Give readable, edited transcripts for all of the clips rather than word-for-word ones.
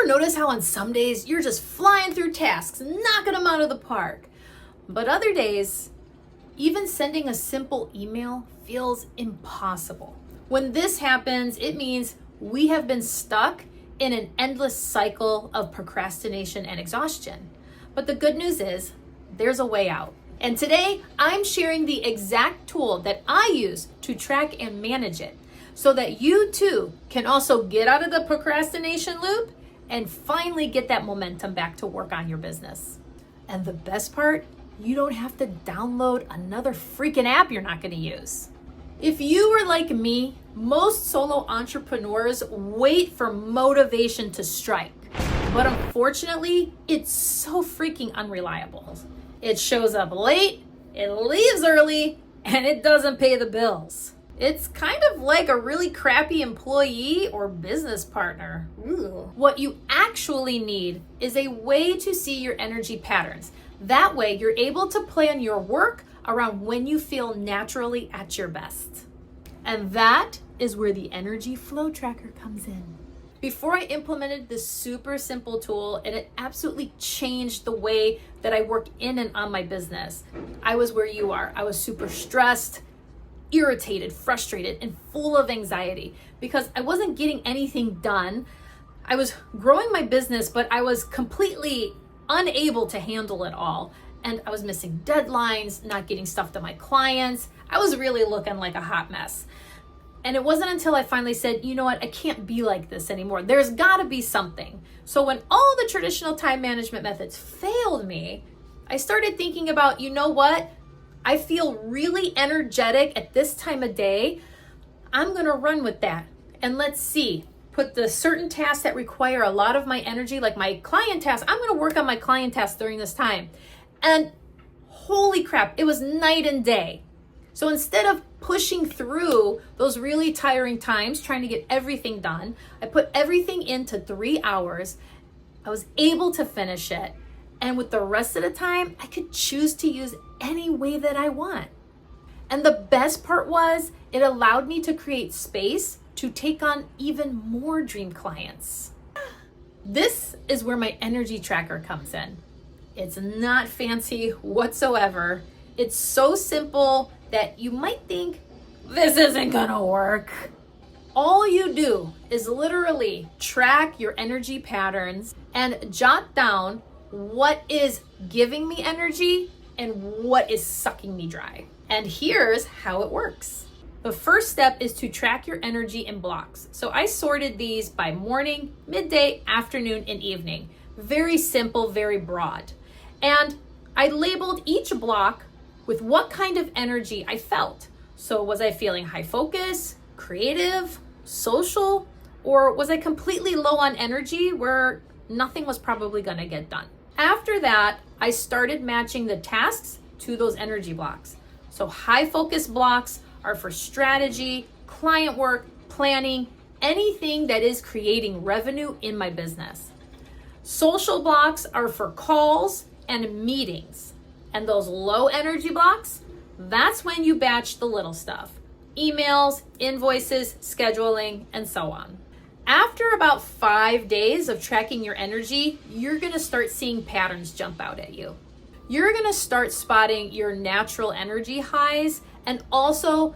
ever notice how on some days you're just flying through tasks, knocking them out of the park? But other days, even sending a simple email feels impossible. When this happens, it means we have been stuck in an endless cycle of procrastination and exhaustion. But the good news is, there's a way out. And today, I'm sharing the exact tool that I use to track and manage it, so that you too can also get out of the procrastination loop and finally get that momentum back to work on your business. And the best part, you don't have to download another freaking app you're not gonna use. If you were like me, most solo entrepreneurs wait for motivation to strike. But unfortunately, it's so freaking unreliable. It shows up late, it leaves early, and it doesn't pay the bills. It's kind of like a really crappy employee or business partner. Ooh. What you actually need is a way to see your energy patterns. That way, you're able to plan your work around when you feel naturally at your best. And that is where the energy flow tracker comes in. Before I implemented this super simple tool, and it absolutely changed the way that I work in and on my business. I was where you are. I was super stressed, irritated, frustrated, and full of anxiety because I wasn't getting anything done. I was growing my business, but I was completely unable to handle it all. And I was missing deadlines, not getting stuff to my clients. I was really looking like a hot mess. And it wasn't until I finally said, you know what, I can't be like this anymore. There's gotta be something. So when all the traditional time management methods failed me, I started thinking about, you know what? I feel really energetic at this time of day. I'm gonna run with that. And let's see, put the certain tasks that require a lot of my energy, like my client tasks, I'm gonna work on my client tasks during this time. And holy crap, it was night and day. So instead of pushing through those really tiring times, trying to get everything done, I put everything into 3 hours. I was able to finish it. And with the rest of the time, I could choose to use any way that I want. And the best part was, it allowed me to create space to take on even more dream clients. This is where my energy tracker comes in. It's not fancy whatsoever. It's so simple that you might think, this isn't gonna work. All you do is literally track your energy patterns and jot down what is giving me energy and what is sucking me dry. And here's how it works. The first step is to track your energy in blocks. So I sorted these by morning, midday, afternoon, and evening. Very simple, very broad. And I labeled each block with what kind of energy I felt. So was I feeling high focus, creative, social, or was I completely low on energy where nothing was probably gonna get done? After that, I started matching the tasks to those energy blocks. So high focus blocks are for strategy, client work, planning, anything that is creating revenue in my business. Social blocks are for calls and meetings. And those low energy blocks, that's when you batch the little stuff. Emails, invoices, scheduling, and so on. After about 5 days of tracking your energy, you're gonna start seeing patterns jump out at you. You're gonna start spotting your natural energy highs and also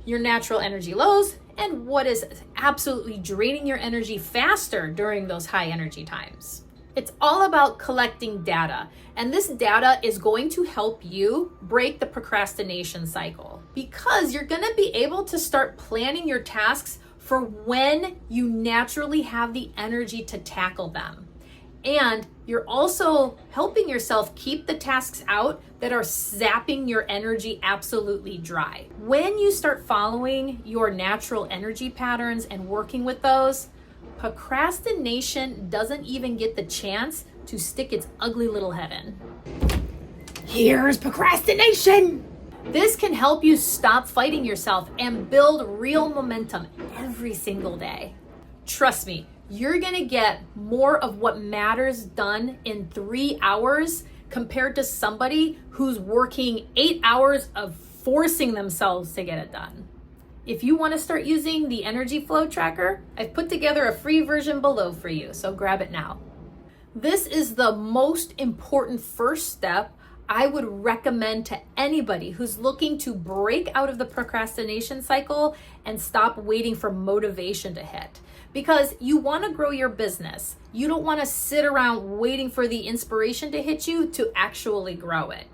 your natural energy lows and what is absolutely draining your energy faster during those high energy times. It's all about collecting data, and this data is going to help you break the procrastination cycle because you're gonna be able to start planning your tasks for when you naturally have the energy to tackle them. And you're also helping yourself keep the tasks out that are zapping your energy absolutely dry. When you start following your natural energy patterns and working with those, procrastination doesn't even get the chance to stick its ugly little head in. Here's procrastination! This can help you stop fighting yourself and build real momentum every single day. Trust me, you're gonna get more of what matters done in 3 hours compared to somebody who's working 8 hours of forcing themselves to get it done. If you want to start using the energy flow tracker, I've put together a free version below for you, so grab it now. This is the most important first step I would recommend to anybody who's looking to break out of the procrastination cycle and stop waiting for motivation to hit. Because you want to grow your business. You don't want to sit around waiting for the inspiration to hit you to actually grow it.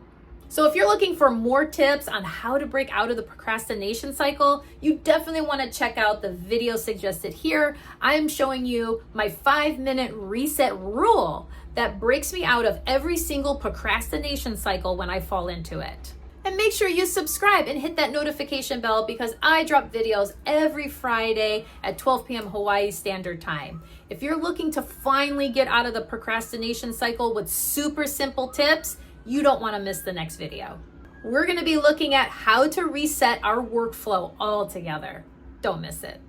So if you're looking for more tips on how to break out of the procrastination cycle, you definitely want to check out the video suggested here. I'm showing you my 5-minute reset rule that breaks me out of every single procrastination cycle when I fall into it. And make sure you subscribe and hit that notification bell because I drop videos every Friday at 12 p.m. Hawaii Standard Time. If you're looking to finally get out of the procrastination cycle with super simple tips, you don't want to miss the next video. We're going to be looking at how to reset our workflow all together. Don't miss it.